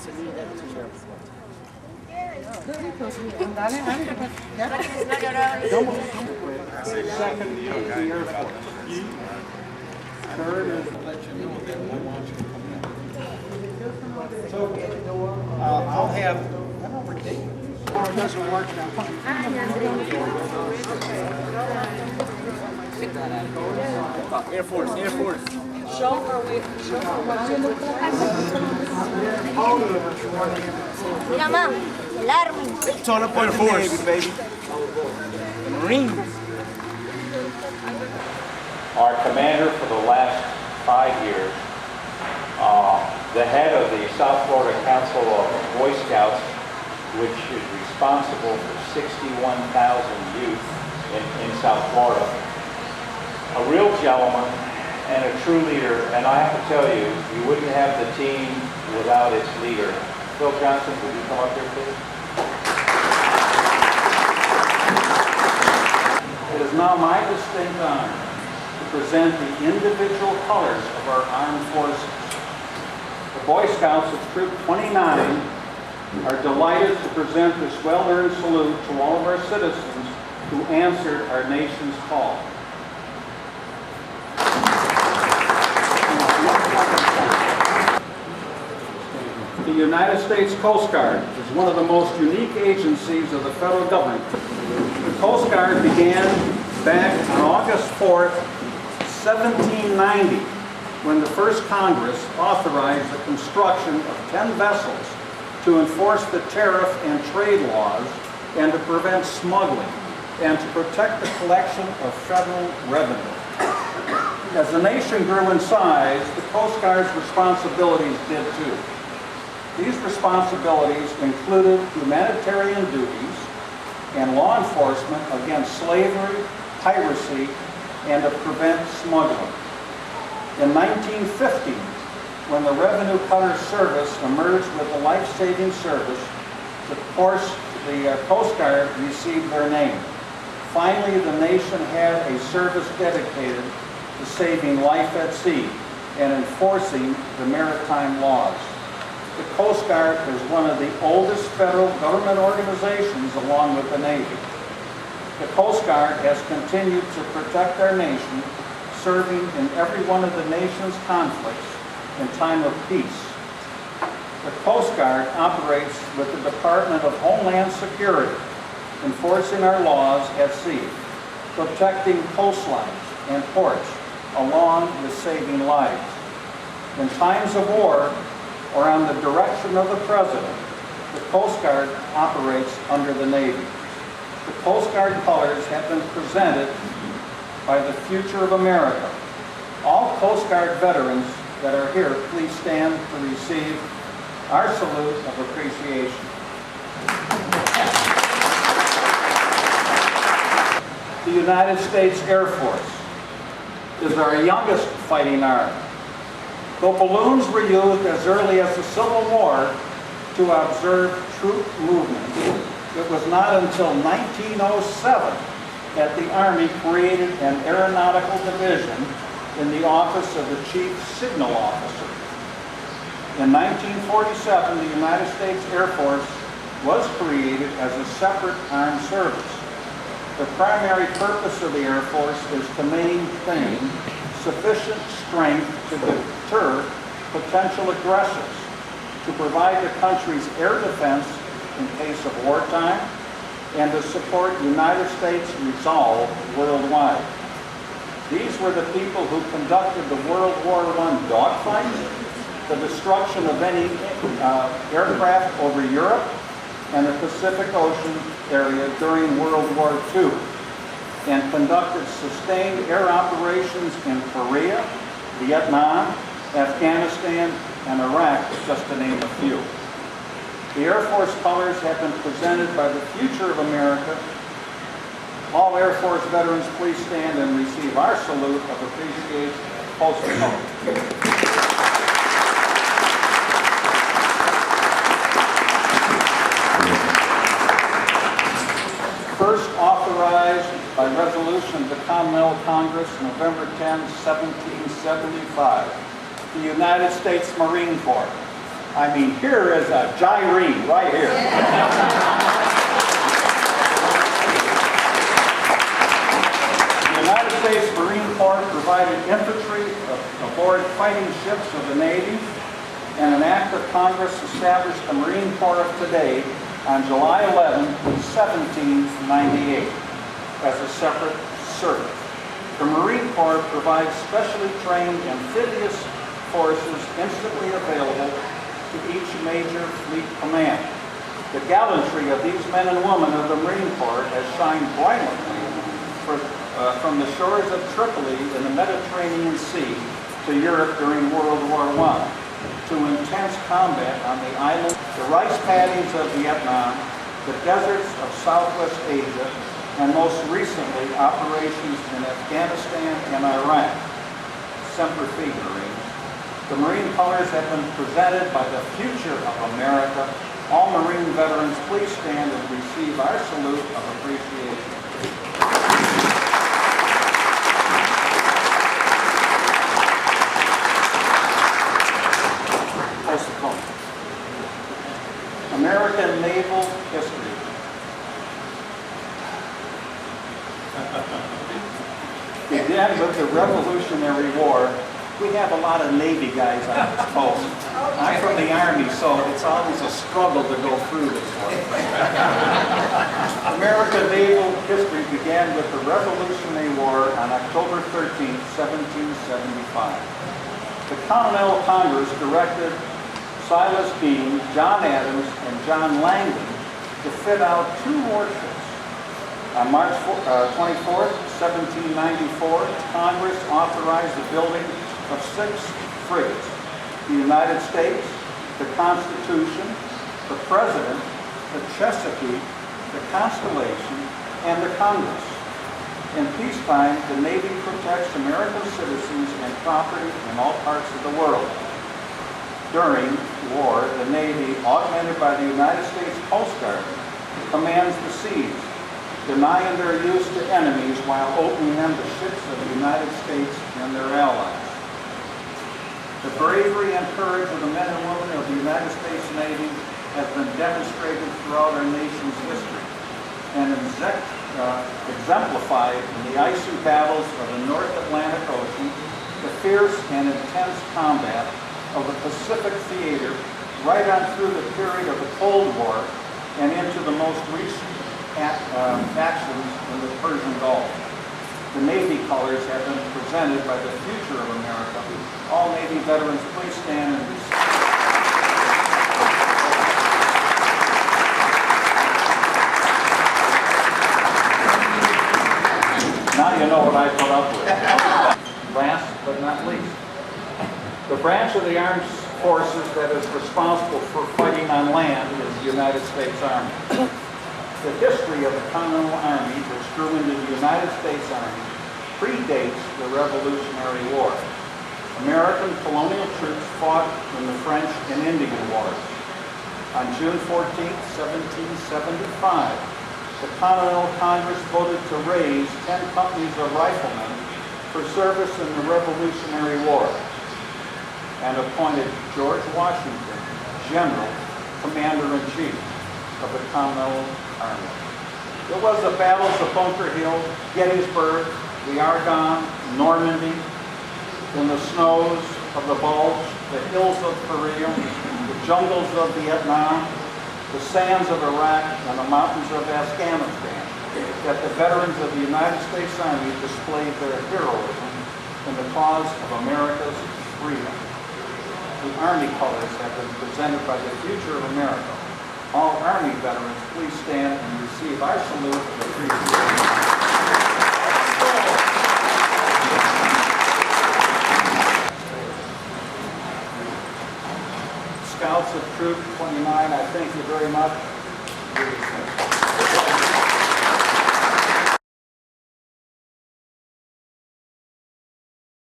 Second is the Air Force. Third is so I'll have it doesn't work now. Air Force. Mira, Mom, el Army. It's all up on the Navy, baby. Marines. Our commander for the last 5 years, the head of the South Florida Council of BoyScouts, which is responsible for 61,000 youth in South Florida. A real gentleman and a true leader, and I have to tell you, you wouldn't have the team without its leader. Phil Johnson, would you come up here, please? It is now my distinct honor to present the individual colors of our armed forces. The Boy Scouts of Troop 29 are delighted to present this well-earned salute to all of our citizens who answered our nation's call. The United States Coast Guard is one of the most unique agencies of the federal government. The Coast Guard began back on August 4th, 1790, when the first Congress authorized the construction of 10 vessels to enforce the tariff and trade laws and to prevent smuggling and to protect the collection of federal revenue. As the nation grew in size, the Coast Guard's responsibilities did too. These responsibilities included humanitarian duties and law enforcement against slavery, piracy, and to prevent smuggling. In 1950, when the Revenue Cutter Service emerged with the life-saving service, the Coast Guard received their name. Finally, the nation had a service dedicated to saving life at sea and enforcing the maritime laws. The Coast Guard is one of the oldest federal government organizations along with the Navy. The Coast Guard has continued to protect our nation, serving in every one of the nation's conflicts in time of peace. The Coast Guard operates with the Department of Homeland Security, enforcing our laws at sea, protecting coastlines and ports, along with saving lives. In times of war, or on the direction of the President, the Coast Guard operates under the Navy. The Coast Guard colors have been presented by the future of America. All Coast Guard veterans that are here, please stand to receive our salute of appreciation. The United States Air Force is our youngest fighting arm. Though balloons were used as early as the Civil War to observe troop movements, it was not until 1907 that the Army created an aeronautical division in the office of the Chief Signal Officer. In 1947, the United States Air Force was created as a separate armed service. The primary purpose of the Air Force is to maintain sufficient strength to deter potential aggressors, to provide the country's air defense in case of wartime, and to support United States resolve worldwide. These were the people who conducted the World War I dogfights, the destruction of any aircraft over Europe and the Pacific Ocean area during World War II, and conducted sustained air operations in Korea, Vietnam, Afghanistan, and Iraq, just to name a few. The Air Force colors have been presented by the future of America. All Air Force veterans, please stand and receive our salute of appreciation. Postal color. First authorized by resolution of the Continental Congress, November 10, 1775, the United States Marine Corps. I mean, here is a gyrene right here. The United States Marine Corps provided infantry aboard fighting ships of the Navy, and an act of Congress established the Marine Corps of today on July 11, 1798 as a separate service. The Marine Corps provides specially trained amphibious forces instantly available to each major fleet command. The gallantry of these men and women of the Marine Corps has shined brilliantly from the shores of Tripoli in the Mediterranean Sea to Europe during World War I, to intense combat on the islands, the rice paddies of Vietnam, the deserts of Southwest Asia, and most recently, operations in Afghanistan and Iraq. Semper Fi, Marines. The Marine colors have been presented by the future of America. All Marine veterans, please stand and receive our salute of appreciation. American Naval History. Began with the Revolutionary War. We have a lot of Navy guys on this post. I'm from the Army, so it's always a struggle to go through this one. American naval history began with the Revolutionary War on October 13, 1775. The Continental Congress directed Silas Deane, John Adams, and John Langdon to fit out 2 warships. On March 24, 1794, Congress authorized the building of 6 frigates: the United States, the Constitution, the President, the Chesapeake, the Constellation, and the Congress. In peacetime, the Navy protects American citizens and property in all parts of the world. During war, the Navy, augmented by the United States Coast Guard, commands the seas, denying their use to enemies while opening them to ships of the United States and their allies. The bravery and courage of the men and women of the United States Navy has been demonstrated throughout our nation's history and exemplified in the icy battles of the North Atlantic Ocean, the fierce and intense combat of the Pacific theater, right on through the period of the Cold War and into the most recent actions in the Persian Gulf. The Navy colors have been presented by the future of America. All Navy veterans, please stand and receive. Now you know what I put up with. Last but not least, the branch of the armed forces that is responsible for fighting on land is the United States Army. The history of the Continental Army, which grew into the United States Army, predates the Revolutionary War. American colonial troops fought in the French and Indian Wars. On June 14, 1775, the Continental Congress voted to raise 10 companies of riflemen for service in the Revolutionary War, and appointed George Washington General Commander-in-Chief of the Continental Army. It was the battles of Bunker Hill, Gettysburg, the Argonne, Normandy, in the snows of the Bulge, the hills of Korea, the jungles of Vietnam, the sands of Iraq, and the mountains of Afghanistan, that the veterans of the United States Army displayed their heroism in the cause of America's freedom. The Army colors have been presented by the future of America. All Army veterans, please stand and receive our salute of appreciation. Scouts of Troop 29, I thank you very much.